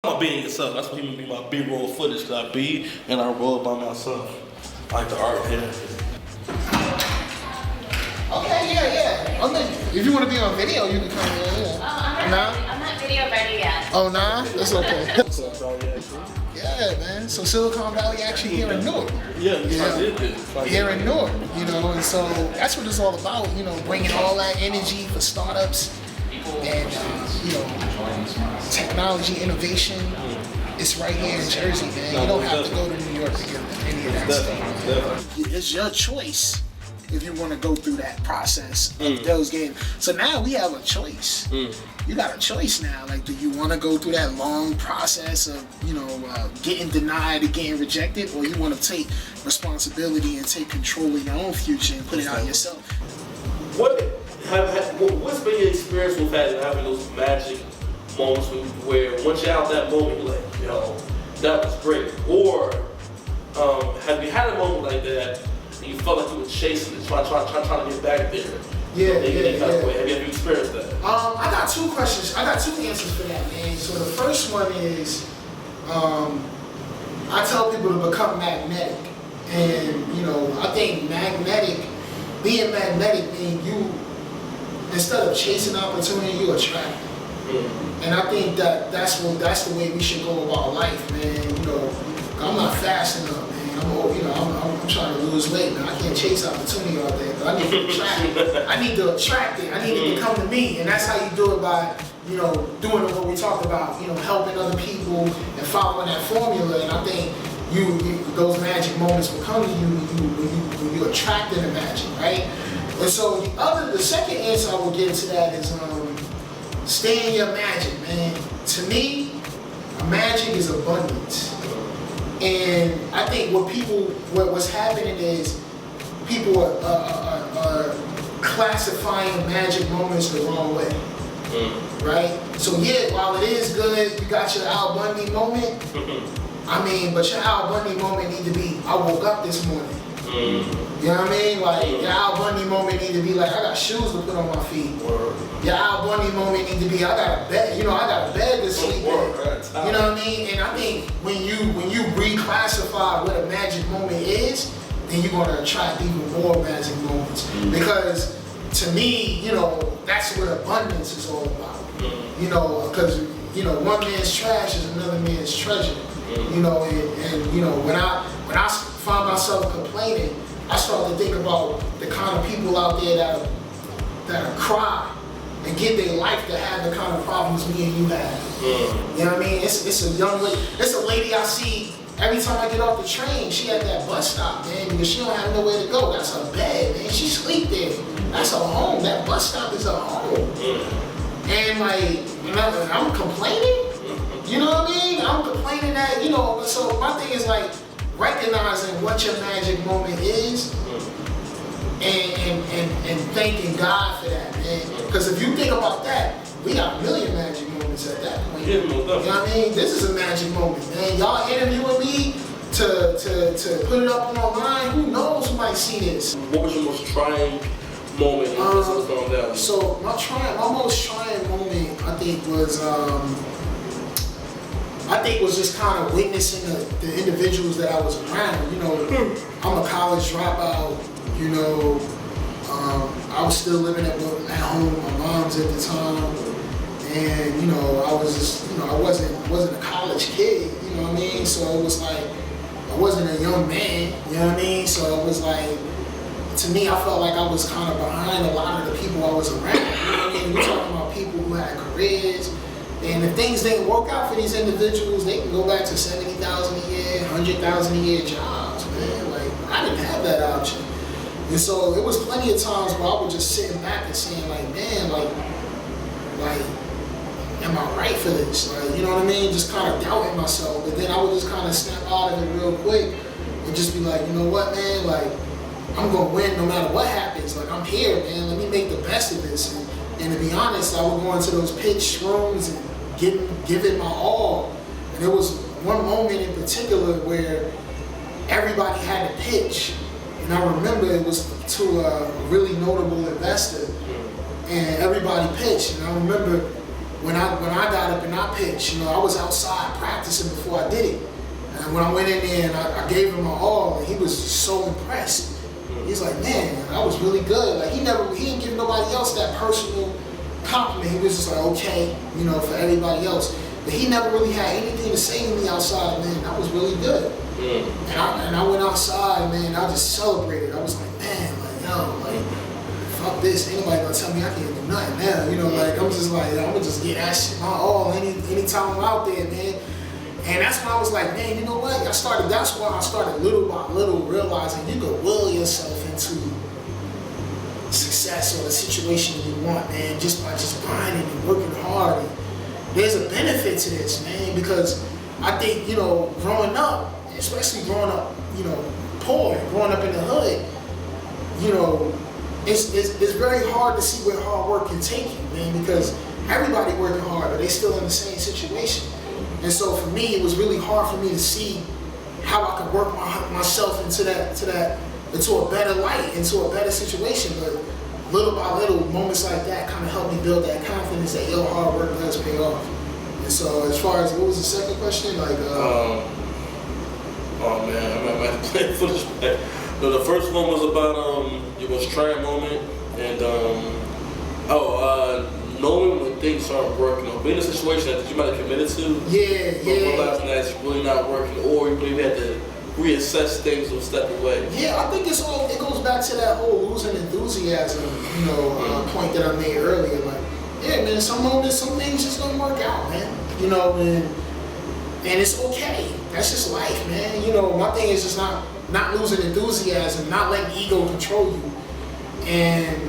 I'm being yourself. That's what he would be my B-roll footage. Cause I be and I roll by myself. I like the art here. Okay, yeah. I mean, if you want to be on video, you can come in. Yeah. I'm not video ready yet. Oh, nah? That's okay. Yeah, man. So Silicon Valley actually here in Newark. Yeah. Here in Newark, you know, and so that's what it's all about, you know, bringing all that energy for startups and, you know, technology innovation. It's right here in Jersey, man. You don't have to go to New York to get any of that stuff. It's your choice if you want to go through that process of those games. So now we have a choice. You got a choice now. Like, do you want to go through that long process of, you know, getting denied and getting rejected, or you want to take responsibility and take control of your own future and put it out yourself? What's been your experience with having those magic moments where once you're out that moment, you're like, yo, that was great? Or have you had a moment like that and you felt like you were chasing it, trying to get back there? Yeah. Have you experienced that? I got two questions. I got two answers for that, man. So the first one is, I tell people to become magnetic. And, you know, I think being magnetic means you, instead of chasing opportunity, you attract it. And I think that's the way we should go about life, man. You know, I'm not fast enough, man. I'm trying to lose weight, man. I can't chase opportunity all day, but I need to attract it. I need to attract it. I need it to come to me, and that's how you do it by, you know, doing what we talked about, you know, helping other people and following that formula. And I think those magic moments will come to you when you attracting the magic, right? And so the second answer I will give to that is stay in your magic, man. To me, magic is abundance. And I think what's happening is people are classifying magic moments the wrong way, right? So yeah, while it is good, you got your Al Bundy moment. I mean, but your Al Bundy moment need to be, I woke up this morning. You know what I mean? Like, your Al Bundy moment need to be like, I got shoes to put on my feet. Your Al Bundy moment need to be, I got a bed, you know, I got a bed to sleep in. You know what I mean? And I think when you reclassify what a magic moment is, then you're gonna attract even more magic moments. Because to me, you know, that's what abundance is all about. You know, because, you know, one man's trash is another man's treasure. You know, and you know, when I find myself complaining, I start to think about the kind of people out there that cry and give their life to have the kind of problems me and you have. You know what I mean? It's a young lady, it's a lady I see every time I get off the train. She at that bus stop, man, because she don't have nowhere to go. That's her bed, man. She sleep there. That's her home. That bus stop is her home. And like, I'm complaining. You know what I mean? I'm complaining that, you know, so my thing is like recognizing what your magic moment is and thanking God for that, man. Because if you think about that, we got a million magic moments at that point. You know what I mean? This is a magic moment, man. Y'all interviewing me to put it up online, who knows who might see this. What was your most trying moment in Silicon Valley? So my most trying moment, I think was just kind of witnessing the individuals that I was around. You know, I'm a college dropout. You know, I was still living at home with my mom's at the time, and you know, I was just, you know, I wasn't a college kid. You know what I mean? So it was like I wasn't a young man. You know what I mean? So it was like, to me, I felt like I was kind of behind a lot of the people I was around. You know what I mean? We're talking about people who had careers. And if things didn't work out for these individuals, they can go back to $70,000 a year, $100,000 a year jobs, man. Like, I didn't have that option. And so it was plenty of times where I was just sitting back and saying, like, man, like, am I right for this? Like, you know what I mean? Just kind of doubting myself. But then I would just kind of snap out of it real quick and just be like, you know what, man? Like, I'm gonna win no matter what happens. Like, I'm here, man. Let me make the best of this. And to be honest, I would go into those pitch rooms and give it my all. And there was one moment in particular where everybody had to pitch. And I remember it was to a really notable investor. And everybody pitched. And I remember when I got up and I pitched, you know, I was outside practicing before I did it. And when I went in there and I gave him my all, and he was so impressed. He's like, man, I was really good. Like he didn't give nobody else that personal compliment. He was just like, okay, you know, for everybody else. But he never really had anything to say to me outside, man, that was really good. And I went outside, man, I just celebrated. I was like, man, like, yo, like, fuck this. Ain't nobody gonna tell me I can't do nothing now. You know, like, I'm just like, I'm gonna just get that shit my all anytime I'm out there, man. And that's when I was like, man, you know what? That's why I started little by little realizing you can will yourself into success or the situation you want, man, just by just grinding and working hard. And there's a benefit to this, man, because I think, you know, growing up, especially growing up, you know, poor, growing up in the hood, you know, it's very hard to see where hard work can take you, man, because everybody working hard, but they still in the same situation. And so for me, it was really hard for me to see how I could work myself into a better light, into a better situation. But little by little, moments like that kind of helped me build that confidence that your hard work does pay off. And so as far as, what was the second question? Like, oh man, I'm at the play for this. No, the first one was about your most trying moment, and knowing when things aren't working, or being in a situation that you might have committed to, but realizing that it's really not working, or you maybe had to reassess things or step away. Yeah, I think it goes back to that whole losing enthusiasm, you know, point that I made earlier. Like, yeah, man, some things just don't work out, man. You know, and it's okay. That's just life, man. You know, my thing is just not losing enthusiasm, not letting ego control you, and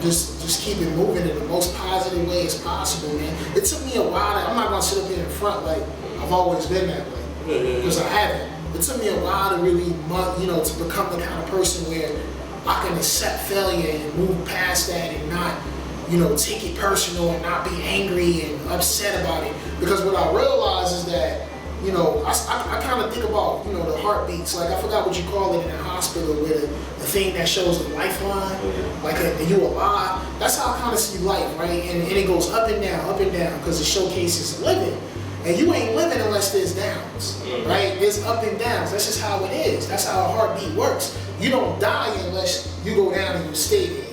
just keep it moving in the most positive way as possible, man. It took me a while. I'm not gonna sit up here in front like I've always been that way, because I haven't. It took me a while to really, you know, to become the kind of person where I can accept failure and move past that and not, you know, take it personal and not be angry and upset about it. Because what I realize is that, you know, I kind of think about, you know, the heartbeats. Like, I forgot what you call it in the hospital, where the thing that shows the lifeline, like, are you alive? That's how I kind of see life, right? And it goes up and down, because it showcases living. And you ain't living unless there's downs, right? There's up and downs. That's just how it is. That's how a heartbeat works. You don't die unless you go down and you stay there,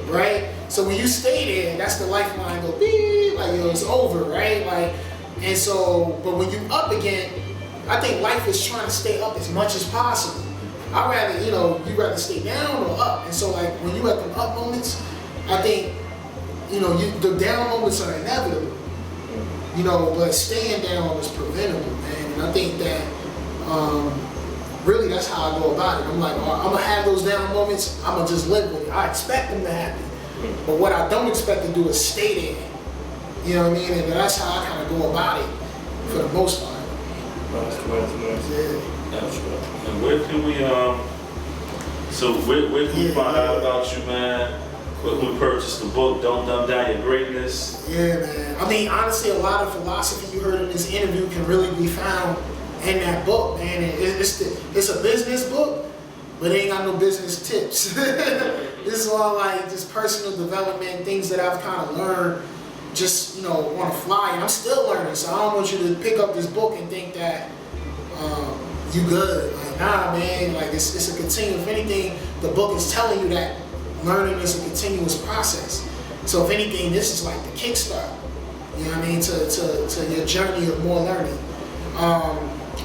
right? So when you stay there, that's the lifeline go beep, like, yo, it's over, right? Like, and so, but when you up again, I think life is trying to stay up as much as possible. I'd rather, you know, you rather stay down or up. And so, like, when you at the up moments, I think, you know, the down moments are inevitable. You know, but staying down is preventable, man. And I think that really that's how I go about it. I'm like, I'm gonna have those down moments. I'm gonna just live with it. I expect them to happen, but what I don't expect to do is stay there. You know what I mean? And that's how I kind of go about it for the most part. That's nice. Yeah. That's right. And where can we where can we find out about you, man? When we purchase the book, Don't Dumb Down Your Greatness. Yeah, man. I mean, honestly, a lot of philosophy you heard in this interview can really be found in that book, man. And it's a business book, but it ain't got no business tips. This is all like just personal development, things that I've kind of learned just, you know, on the fly. And I'm still learning, so I don't want you to pick up this book and think that you good. Like, nah, man. Like, it's a continuum. If anything, the book is telling you that learning is a continuous process. So if anything, this is like the kickstart, you know what I mean, to your journey of more learning.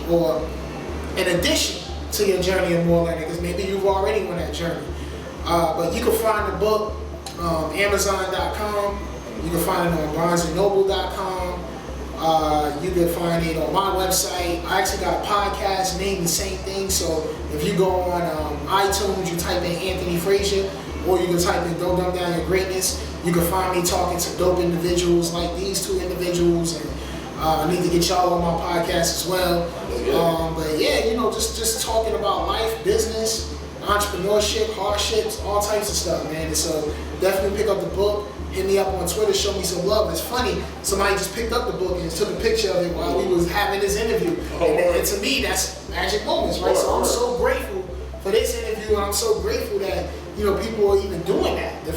Or in addition to your journey of more learning, because maybe you've already on that journey. But you can find the book Amazon.com, you can find it on BarnesandNoble.com, you can find it on my website. I actually got a podcast named the same thing, so if you go on iTunes, you type in Anthony Frasier, or you can type in Don't Dumb Down Your Greatness. You can find me talking to dope individuals like these two individuals, and I need to get y'all on my podcast as well. But yeah, you know, just talking about life, business, entrepreneurship, hardships, all types of stuff, man. And so definitely pick up the book. Hit me up on Twitter, show me some love. It's funny, somebody just picked up the book and took a picture of it while we was having this interview. And to me, that's magic moments, right? So I'm so grateful for this interview, and I'm so grateful that you know, people are even doing that. The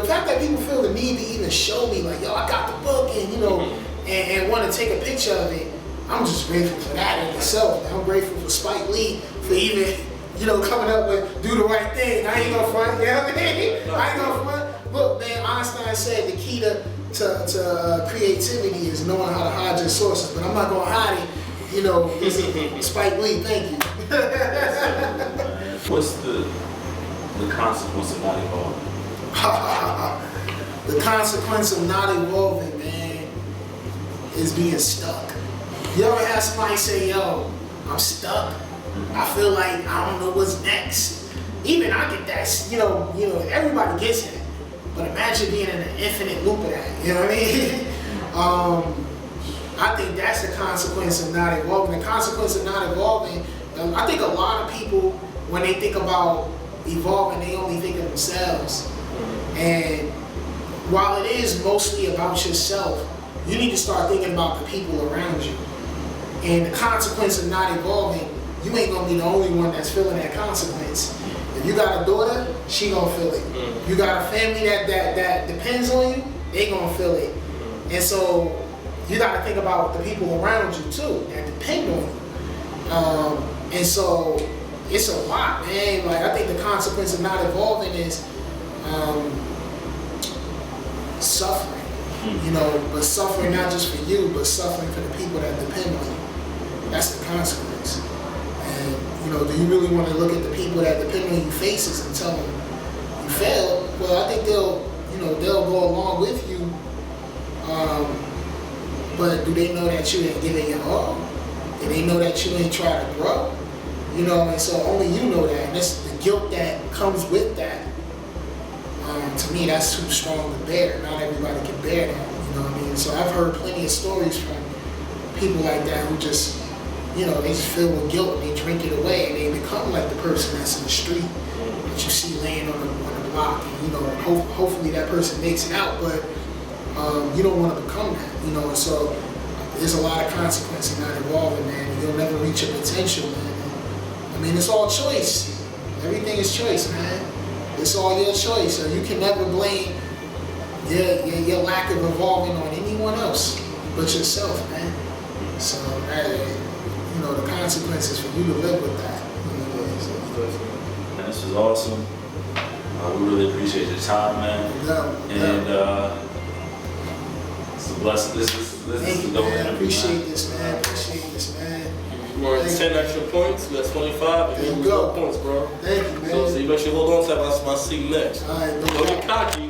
fact that people feel the need to even show me, like, yo, I got the book, and you know, and want to take a picture of it. I'm just grateful for that in itself. I'm grateful for Spike Lee for even, you know, coming up with do the right thing. I ain't gonna front, you know what I mean? I ain't gonna front. Look, man, Einstein said the key to creativity is knowing how to hide your sources, but I'm not gonna hide it. You know, Spike Lee, thank you. What's the consequence of not evolving? The consequence of not evolving, man, is being stuck. You ever have somebody say, yo, I'm stuck. I feel like I don't know what's next. Even I get that, you know, everybody gets that. But imagine being in an infinite loop of that, you know what I mean? I think that's the consequence of not evolving. The consequence of not evolving, I think a lot of people, when they think about evolving, they only think of themselves. And while it is mostly about yourself, you need to start thinking about the people around you. And the consequence of not evolving, you ain't gonna be the only one that's feeling that consequence. If you got a daughter, she gonna feel it. You got a family that depends on you, they gonna feel it. And so you gotta think about the people around you too, that depend on you. And so it's a lot, man. Like, I think the consequence of not evolving is suffering. You know, but suffering not just for you, but suffering for the people that depend on you. That's the consequence. And, you know, do you really want to look at the people that depend on you faces and tell them you failed? Well, I think they'll go along with you. But do they know that you ain't giving your all? Do they know that you ain't trying to grow? You know, and so only you know that. And that's the guilt that comes with that. To me, that's too strong to bear. Not everybody can bear that, you know what I mean? So I've heard plenty of stories from people like that who just, you know, they just fill with guilt and they drink it away and they become like the person that's in the street that you see laying on the block. And, you know, hopefully that person makes it out, but you don't want to become that, you know? And so there's a lot of consequence in not evolving, man. And you'll never reach your potential, man. And, I mean, it's all choice. Everything is choice, man. It's all your choice, so you can never blame your lack of evolving on anyone else but yourself, man. So, you know, the consequences for you to live with that. You know, Man, this was awesome. We really appreciate your time, man. And it's a blessing. This thank is you, a dope man. interview, Appreciate this, man. Appreciate this, man. You want 10 extra points, you got 25, and There you you go. got points, bro. Thank you, man. So you make sure you hold on to that. My seat next. All right, no Don't get problem. cocky.